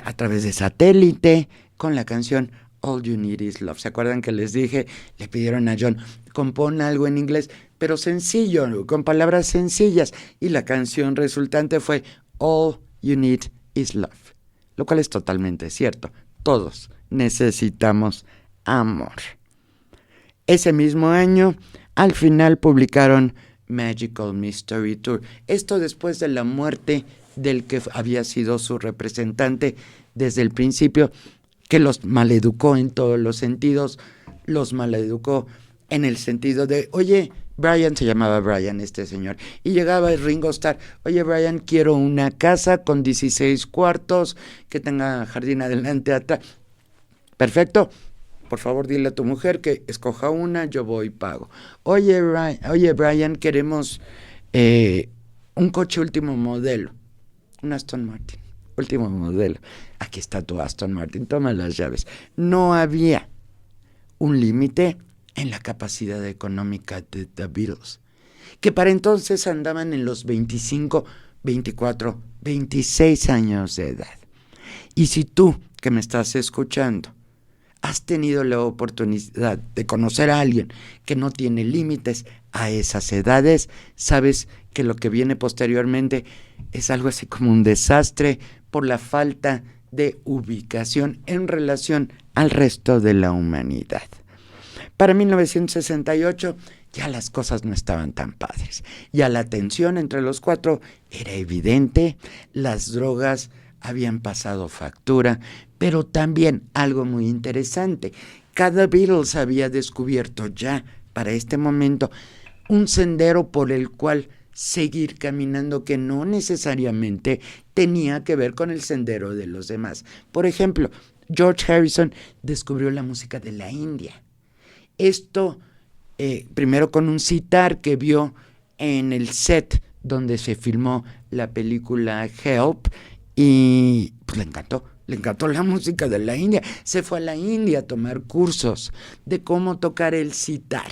a través de satélite con la canción All You Need Is Love. ¿Se acuerdan que les dije? Le pidieron a John, compón algo en inglés, pero sencillo, con palabras sencillas, y la canción resultante fue All You Need Is Love, lo cual es totalmente cierto. Todos necesitamos amor. Ese mismo año, al final publicaron Magical Mystery Tour. Esto después de la muerte del que había sido su representante desde el principio, que los maleducó en todos los sentidos. Los maleducó en el sentido de, oye, Brian, se llamaba Brian este señor, y llegaba el Ringo Starr, oye Brian, quiero una casa con 16 cuartos, que tenga jardín adelante, atrás. Perfecto, por favor dile a tu mujer que escoja una, yo voy y pago. Oye Brian, queremos un coche último modelo, un Aston Martin, último modelo. Aquí está tu Aston Martin, toma las llaves. No había un límite en la capacidad económica de The Beatles, que para entonces andaban en los 25, 24, 26 años de edad. Y si tú, que me estás escuchando, has tenido la oportunidad de conocer a alguien que no tiene límites a esas edades, sabes que lo que viene posteriormente es algo así como un desastre por la falta de ubicación en relación al resto de la humanidad. Para 1968 ya las cosas no estaban tan padres. Ya la tensión entre los cuatro era evidente, las drogas habían pasado factura, pero también algo muy interesante. Cada Beatles había descubierto ya para este momento un sendero por el cual seguir caminando que no necesariamente tenía que ver con el sendero de los demás. Por ejemplo, George Harrison descubrió la música de la India. Esto primero con un sitar que vio en el set donde se filmó la película Help, y pues le encantó la música de la India. Se fue a la India a tomar cursos de cómo tocar el sitar.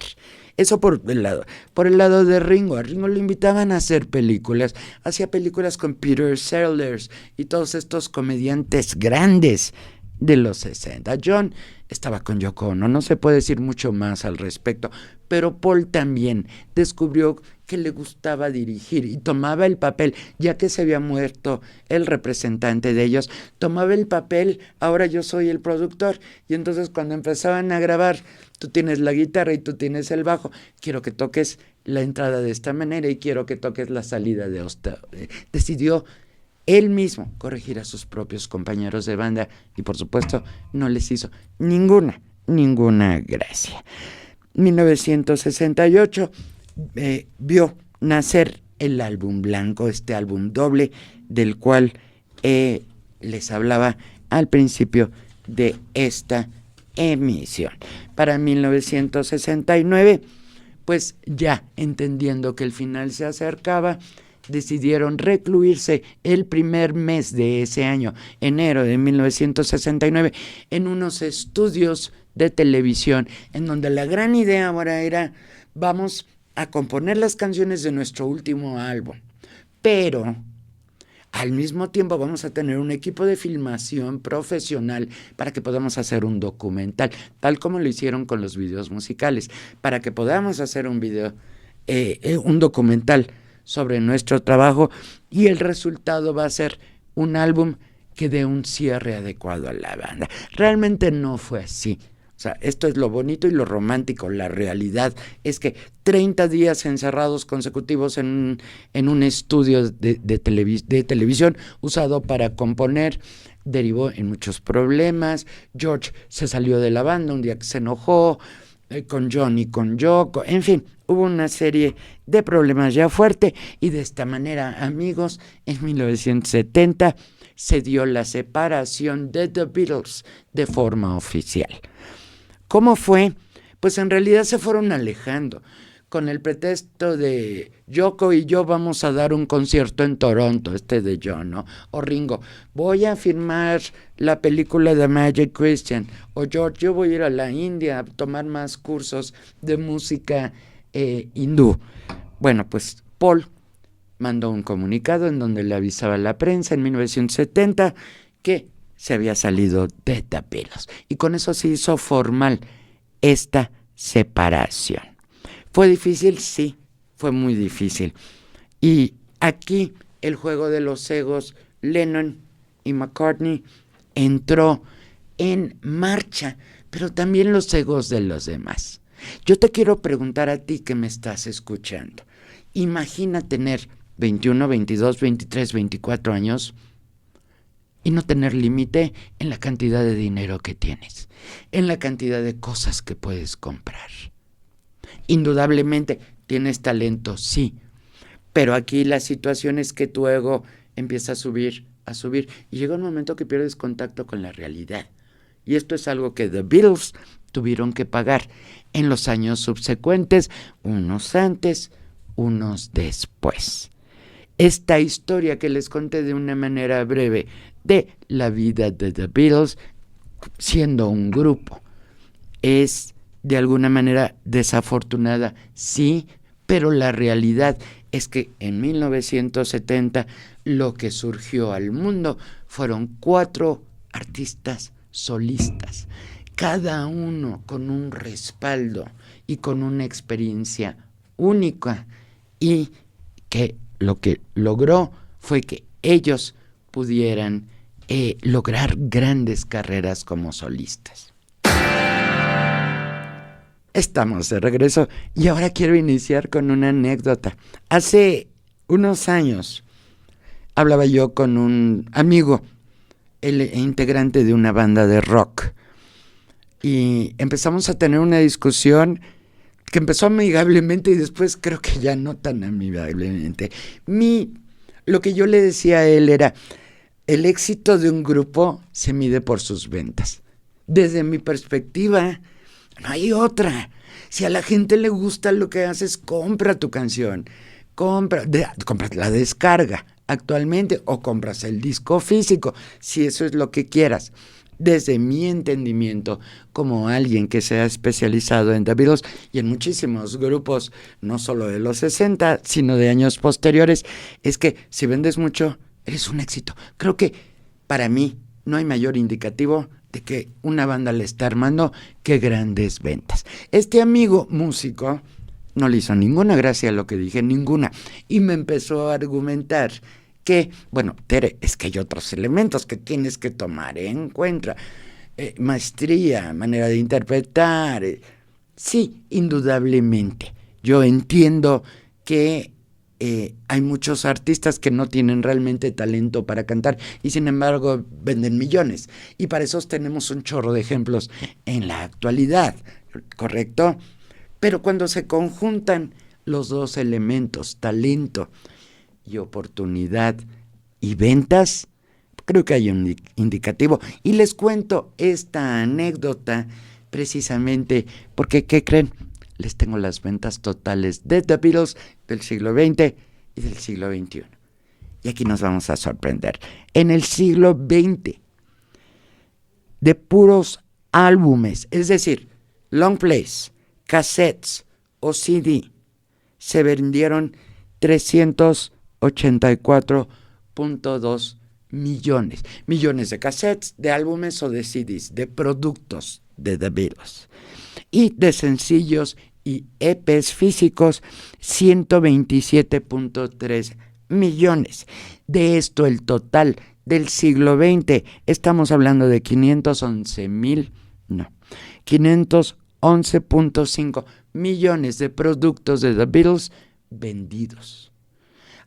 Eso por el lado de Ringo. A Ringo lo invitaban a hacer películas. Hacía películas con Peter Sellers y todos estos comediantes grandes de los 60. John estaba con Yoko Ono, no se puede decir mucho más al respecto, pero Paul también descubrió que le gustaba dirigir y tomaba el papel, ya que se había muerto el representante de ellos, tomaba el papel, ahora yo soy el productor, y entonces cuando empezaban a grabar, tú tienes la guitarra y tú tienes el bajo, quiero que toques la entrada de esta manera y quiero que toques la salida de esta. Decidió él mismo corregir a sus propios compañeros de banda y por supuesto no les hizo ninguna gracia. 1968 vio nacer el álbum blanco, este álbum doble del cual les hablaba al principio de esta emisión. Para 1969, pues ya entendiendo que el final se acercaba, decidieron recluirse el primer mes de ese año, enero de 1969, en unos estudios de televisión, en donde la gran idea ahora era, vamos a componer las canciones de nuestro último álbum, pero al mismo tiempo vamos a tener un equipo de filmación profesional para que podamos hacer un documental, tal como lo hicieron con los videos musicales, para que podamos hacer un documental sobre nuestro trabajo, y el resultado va a ser un álbum que dé un cierre adecuado a la banda. Realmente no fue así. O sea, esto es lo bonito y lo romántico. La realidad es que 30 días encerrados consecutivos en un estudio de televisión usado para componer derivó en muchos problemas. George se salió de la banda un día que se enojó, con John y con Yoko, en fin, hubo una serie de problemas ya fuerte, y de esta manera, amigos, en 1970 se dio la separación de The Beatles de forma oficial. ¿Cómo fue? Pues en realidad se fueron alejando. con el pretexto de Yoko y yo vamos a dar un concierto en Toronto, de John, ¿no? O Ringo, voy a filmar la película de Magic Christian. O George, yo voy a ir a la India a tomar más cursos de música hindú. Bueno, pues Paul mandó un comunicado en donde le avisaba a la prensa en 1970 que se había salido de The Beatles. Y con eso se hizo formal esta separación. ¿Fue difícil? Sí, fue muy difícil. Y aquí el juego de los egos, Lennon y McCartney, entró en marcha, pero también los egos de los demás. Yo te quiero preguntar a ti que me estás escuchando. Imagina tener 21, 22, 23, 24 años y no tener límite en la cantidad de dinero que tienes, en la cantidad de cosas que puedes comprar. Indudablemente tienes talento, sí, pero aquí la situación es que tu ego empieza a subir, y llega un momento que pierdes contacto con la realidad. Y esto es algo que The Beatles tuvieron que pagar en los años subsecuentes, unos antes, unos después. Esta historia que les conté de una manera breve de la vida de The Beatles, siendo un grupo, es de alguna manera desafortunada, sí, pero la realidad es que en 1970 lo que surgió al mundo fueron 4 artistas solistas, cada uno con un respaldo y con una experiencia única, y que lo que logró fue que ellos pudieran lograr grandes carreras como solistas. Estamos de regreso y ahora quiero iniciar con una anécdota. Hace unos años hablaba yo con un amigo, el integrante de una banda de rock, y empezamos a tener una discusión que empezó amigablemente y después creo que ya no tan amigablemente. Lo que yo le decía a él era, el éxito de un grupo se mide por sus ventas. Desde mi perspectiva, no hay otra. Si a la gente le gusta lo que haces, compra tu canción, compras la descarga actualmente o compras el disco físico, si eso es lo que quieras. Desde mi entendimiento, como alguien que se ha especializado en The Beatles y en muchísimos grupos, no solo de los 60, sino de años posteriores, es que si vendes mucho, eres un éxito. Creo que para mí no hay mayor indicativo de que una banda le está armando que grandes ventas. Este amigo músico no le hizo ninguna gracia a lo que dije, ninguna, y me empezó a argumentar que, bueno, Tere, es que hay otros elementos que tienes que tomar en cuenta, maestría, manera de interpretar, sí, indudablemente. Yo entiendo que hay muchos artistas que no tienen realmente talento para cantar y sin embargo venden millones, y para esos tenemos un chorro de ejemplos en la actualidad, ¿correcto? Pero cuando se conjuntan los dos elementos, talento y oportunidad y ventas, creo que hay un indicativo. Y les cuento esta anécdota precisamente porque, ¿qué creen? Les tengo las ventas totales de The Beatles del siglo XX y del siglo XXI. Y aquí nos vamos a sorprender. En el siglo XX, de puros álbumes, es decir, long plays, cassettes o CD, se vendieron 384.2 millones. Millones de cassettes, de álbumes o de CDs, de productos de The Beatles. Y de sencillos y EPs físicos, 127.3 millones. De esto, el total del siglo XX, estamos hablando de 511.5 millones de productos de The Beatles vendidos.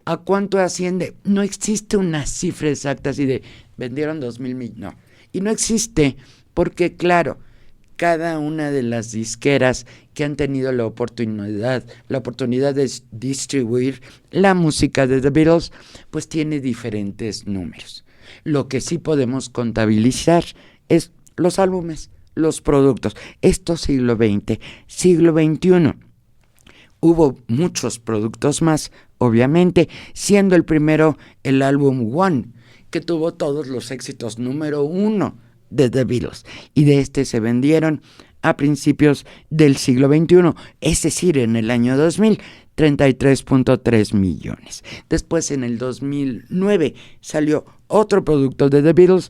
¿A cuánto asciende? No existe una cifra exacta así de vendieron 2,000 millones, no. Y no existe porque, claro, cada una de las disqueras que han tenido la oportunidad de distribuir la música de The Beatles, pues tiene diferentes números. Lo que sí podemos contabilizar es los álbumes, los productos. Esto siglo XX, siglo XXI. Hubo muchos productos más, obviamente, siendo el primero el álbum One, que tuvo todos los éxitos número 1 de The Beatles, y de este se vendieron a principios del siglo XXI, es decir, en el año 2000, 33.3 millones. Después, en el 2009, salió otro producto de The Beatles,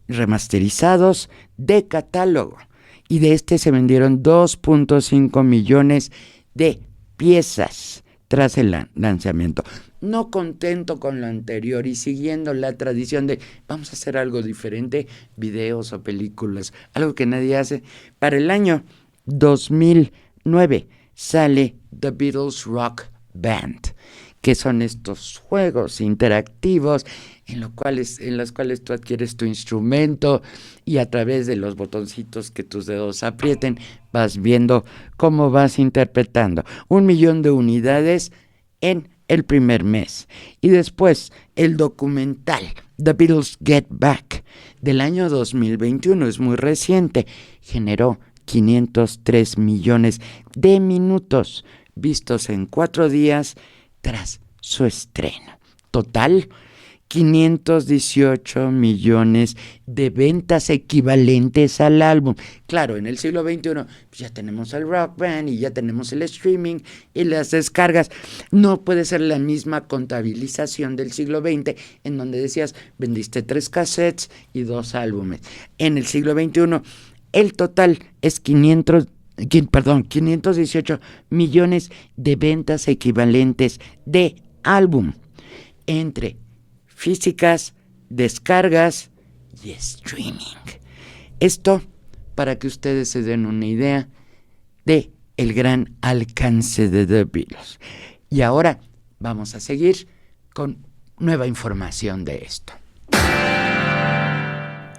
remasterizados de catálogo, y de este se vendieron 2.5 millones de piezas tras el lanzamiento. No contento con lo anterior y siguiendo la tradición de vamos a hacer algo diferente, videos o películas, algo que nadie hace, para el año 2009 sale The Beatles Rock Band, que son estos juegos interactivos en los cuales tú adquieres tu instrumento y a través de los botoncitos que tus dedos aprieten vas viendo cómo vas interpretando. 1 millón de unidades en el primer mes. Y después el documental The Beatles Get Back del año 2021, es muy reciente, generó 503 millones de minutos vistos en 4 días tras su estreno. Total, 518 millones de ventas equivalentes al álbum. Claro, en el siglo XXI pues ya tenemos el Rock Band y ya tenemos el streaming y las descargas. No puede ser la misma contabilización del siglo XX, en donde decías, vendiste 3 cassettes y 2 álbumes. En el siglo XXI, el total es 518 millones de ventas equivalentes de álbum, entre físicas, descargas y streaming. Esto para que ustedes se den una idea de el gran alcance de The Beatles. Y ahora vamos a seguir con nueva información de esto.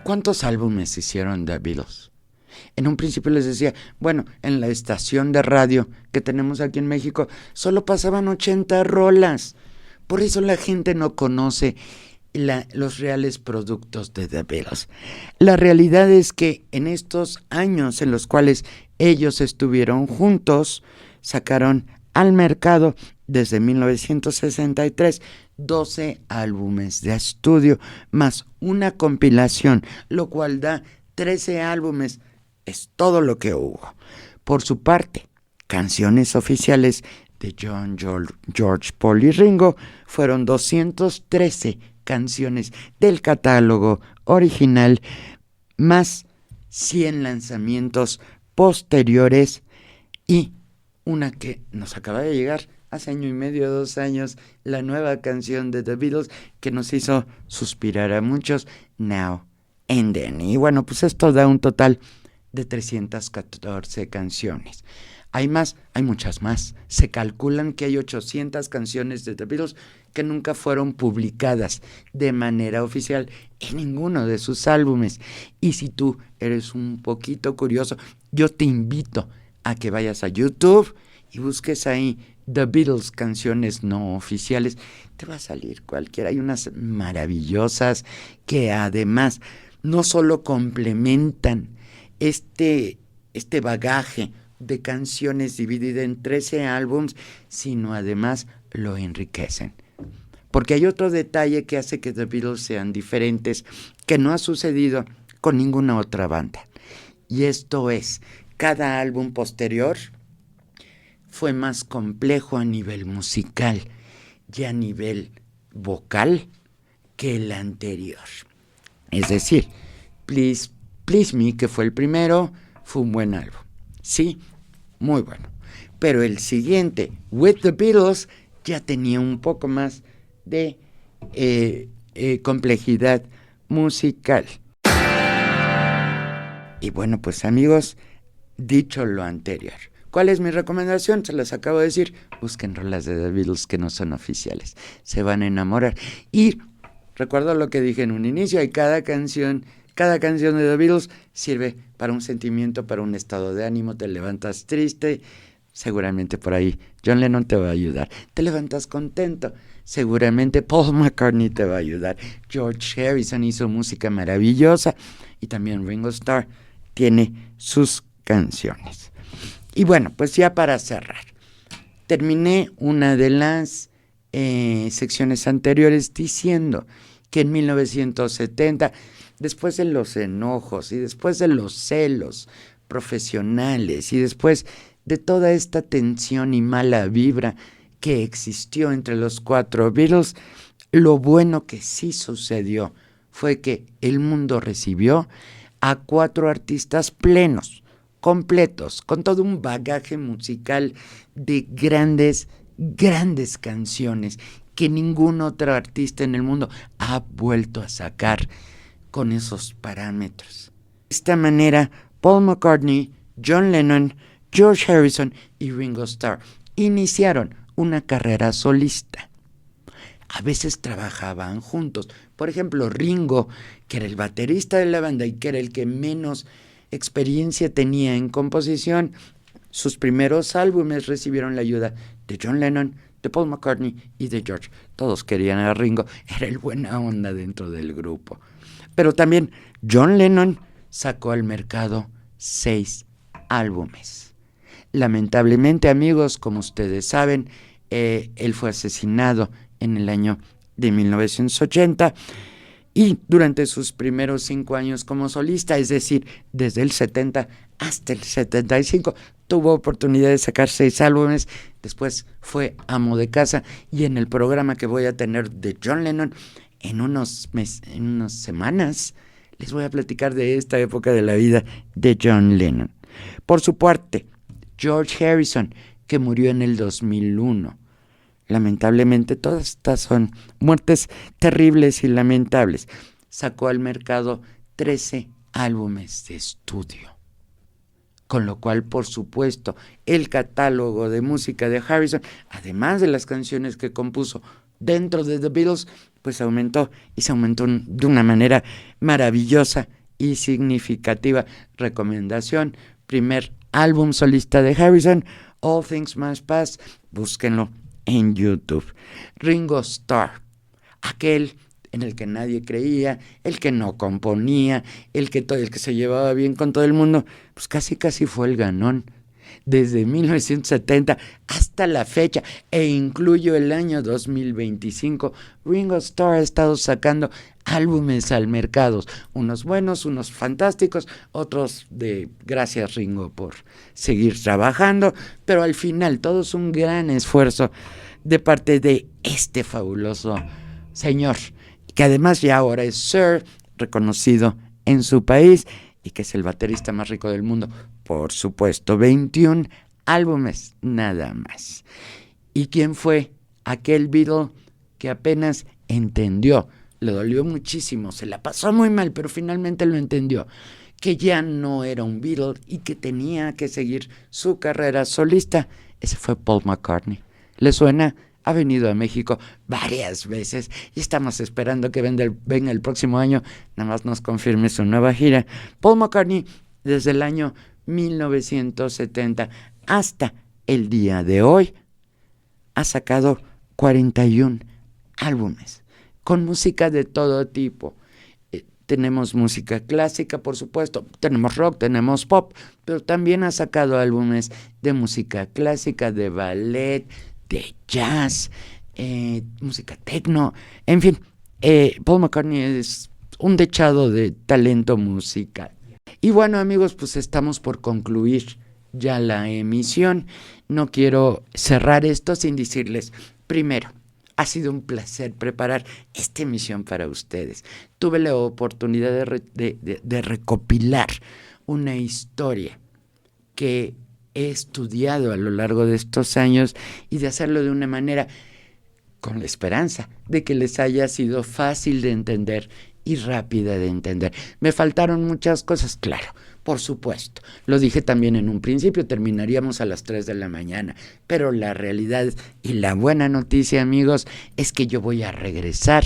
¿Cuántos álbumes hicieron The Beatles? En un principio les decía, bueno, en la estación de radio que tenemos aquí en México solo pasaban 80 rolas. Por eso la gente no conoce los reales productos de The Beatles. La realidad es que en estos años en los cuales ellos estuvieron juntos, sacaron al mercado desde 1963 12 álbumes de estudio más una compilación, lo cual da 13 álbumes. Es todo lo que hubo. Por su parte, canciones oficiales de John, George, Paul y Ringo fueron 213 canciones del catálogo original, más 100 lanzamientos posteriores y una que nos acaba de llegar hace 1 año y medio, 2 años, la nueva canción de The Beatles que nos hizo suspirar a muchos, Now and Then. Y bueno, pues esto da un total de 314 canciones. Hay más, hay muchas más. Se calculan que hay 800 canciones de The Beatles que nunca fueron publicadas de manera oficial en ninguno de sus álbumes. Y si tú eres un poquito curioso, yo te invito a que vayas a YouTube y busques ahí The Beatles canciones no oficiales. Te va a salir cualquiera. Hay unas maravillosas que además no solo complementan este bagaje de canciones dividida en 13 álbums, sino además lo enriquecen. Porque hay otro detalle que hace que The Beatles sean diferentes, que no ha sucedido con ninguna otra banda. Y esto es, cada álbum posterior fue más complejo a nivel musical y a nivel vocal que el anterior. Es decir, Please Me, que fue el primero, fue un buen álbum. Sí, muy bueno. Pero el siguiente, With the Beatles, ya tenía un poco más de complejidad musical. Y bueno, pues amigos, dicho lo anterior, ¿cuál es mi recomendación? Se las acabo de decir. Busquen rolas de The Beatles que no son oficiales. Se van a enamorar. Y recuerdo lo que dije en un inicio, hay cada canción de The Beatles sirve para un sentimiento, para un estado de ánimo. Te levantas triste, seguramente por ahí John Lennon te va a ayudar. Te levantas contento, seguramente Paul McCartney te va a ayudar. George Harrison hizo música maravillosa y también Ringo Starr tiene sus canciones. Y bueno, pues ya para cerrar, Terminé una de las secciones anteriores diciendo que en 1970, después de los enojos y después de los celos profesionales y después de toda esta tensión y mala vibra que existió entre los 4 Beatles, lo bueno que sí sucedió fue que el mundo recibió a 4 artistas plenos, completos, con todo un bagaje musical de grandes canciones que ningún otro artista en el mundo ha vuelto a sacar con esos parámetros. De esta manera, Paul McCartney, John Lennon, George Harrison y Ringo Starr iniciaron una carrera solista. A veces trabajaban juntos. Por ejemplo, Ringo, que era el baterista de la banda y que era el que menos experiencia tenía en composición, sus primeros álbumes recibieron la ayuda de John Lennon, de Paul McCartney y de George. Todos querían a Ringo, era el buena onda dentro del grupo. Pero también John Lennon sacó al mercado 6 álbumes. Lamentablemente, amigos, como ustedes saben, él fue asesinado en el año de 1980 y durante sus primeros 5 años como solista, es decir, desde el 70 hasta el 75, tuvo oportunidad de sacar 6 álbumes. Después fue amo de casa y en el programa que voy a tener de John Lennon en unas semanas les voy a platicar de esta época de la vida de John Lennon. Por su parte, George Harrison, que murió en el 2001. Lamentablemente, todas estas son muertes terribles y lamentables. Sacó al mercado 13 álbumes de estudio. Con lo cual, por supuesto, el catálogo de música de Harrison, además de las canciones que compuso dentro de The Beatles, pues aumentó y se aumentó de una manera maravillosa y significativa. Recomendación: primer álbum solista de Harrison, All Things Must Pass, búsquenlo en YouTube. Ringo Starr, aquel en el que nadie creía, el que no componía, el que se llevaba bien con todo el mundo, pues casi fue el ganón. Desde 1970 hasta la fecha, e incluyo el año 2025, Ringo Starr ha estado sacando álbumes al mercado, unos buenos, unos fantásticos, otros de gracias Ringo por seguir trabajando, pero al final todo es un gran esfuerzo de parte de este fabuloso señor, que además ya ahora es Sir, reconocido en su país, y que es el baterista más rico del mundo, por supuesto. 21 álbumes nada más. ¿Y quién fue aquel Beatle que apenas entendió? Le dolió muchísimo, se la pasó muy mal, pero finalmente lo entendió, que ya no era un Beatle y que tenía que seguir su carrera solista. Ese fue Paul McCartney. ¿Le suena? Ha venido a México varias veces y estamos esperando que venga el próximo año, nada más nos confirme su nueva gira. Paul McCartney, desde el año 1970 hasta el día de hoy, ha sacado 41 álbumes con música de todo tipo. Tenemos música clásica, por supuesto, tenemos rock, tenemos pop, pero también ha sacado álbumes de música clásica, de ballet, de jazz, música techno, en fin. Paul McCartney es un dechado de talento musical. Y bueno, amigos, pues estamos por concluir ya la emisión. No quiero cerrar esto sin decirles, primero, ha sido un placer preparar esta emisión para ustedes. Tuve la oportunidad de recopilar una historia que he estudiado a lo largo de estos años y de hacerlo de una manera con la esperanza de que les haya sido fácil de entender y rápida de entender. Me faltaron muchas cosas, claro, por supuesto. Lo dije también en un principio, terminaríamos a las 3 de la mañana, pero la realidad y la buena noticia, amigos, es que yo voy a regresar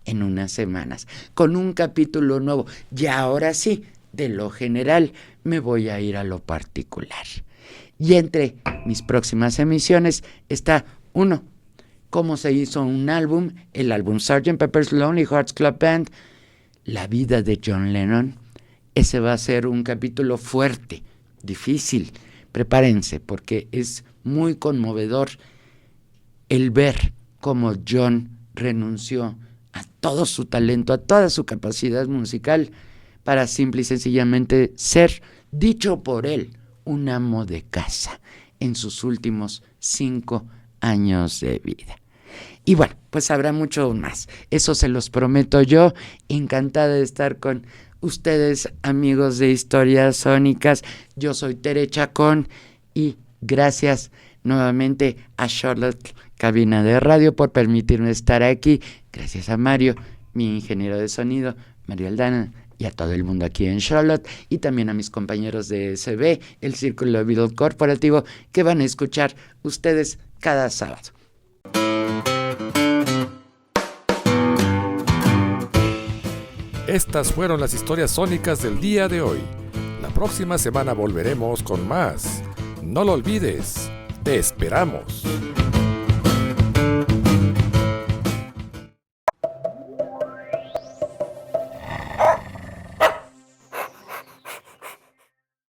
en unas semanas con un capítulo nuevo. Y ahora sí, de lo general, me voy a ir a lo particular. Y entre mis próximas emisiones está uno, cómo se hizo un álbum, el álbum Sgt. Pepper's Lonely Hearts Club Band, la vida de John Lennon. Ese va a ser un capítulo fuerte, difícil. Prepárense porque es muy conmovedor el ver cómo John renunció a todo su talento, a toda su capacidad musical, para simple y sencillamente ser, dicho por él, un amo de casa en sus últimos 5 años de vida. Y bueno, pues habrá mucho más, eso se los prometo yo. Encantada de estar con ustedes, amigos de Historias Sónicas. Yo soy Tere Chacón y gracias nuevamente a Charlotte, cabina de radio, por permitirme estar aquí. Gracias a Mario, mi ingeniero de sonido, Mario Aldana, y a todo el mundo aquí en Charlotte, y también a mis compañeros de SB, el Círculo Beatle Corporativo, que van a escuchar ustedes cada sábado. Estas fueron las historias sónicas del día de hoy. La próxima semana volveremos con más. No lo olvides, te esperamos.